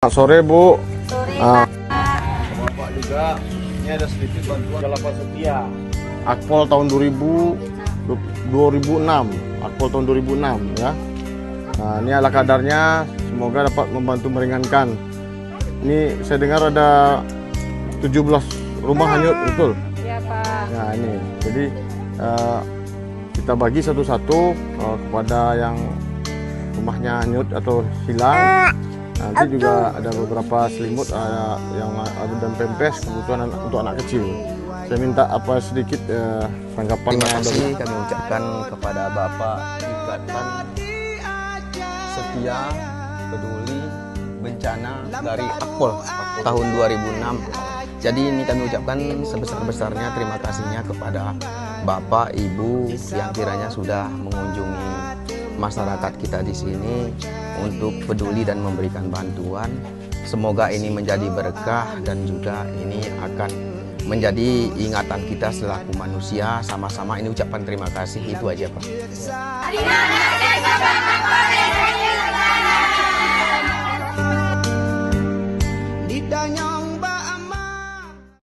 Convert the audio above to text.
Selamat sore Bu. Sore Ah. Pak. Bapak juga, ini ada sedikit bantuan Jalapan Setia. Akpol tahun 2006. Akpol tahun 2006 ya. Nah, ini ala kadarnya, semoga dapat membantu meringankan. Ini saya dengar ada 17 rumah hanyut, betul? Ya Pak. Nah ini, jadi kita bagi satu-satu kepada yang rumahnya hanyut atau hilang. Nanti juga ada beberapa selimut yang ada dan pempes kebutuhan untuk anak kecil. Saya minta apa sedikit tanggapan. Terima kasih kami ucapkan kepada Bapak Ikatan Setia Peduli Bencana dari Akpol tahun 2006. Jadi ini kami ucapkan sebesar-besarnya terima kasihnya kepada Bapak, Ibu yang kiranya sudah mengunjungi masyarakat kita di sini untuk peduli dan memberikan bantuan. Semoga ini menjadi berkah dan juga ini akan menjadi ingatan kita selaku manusia. Sama-sama ini ucapan terima kasih, itu aja Pak.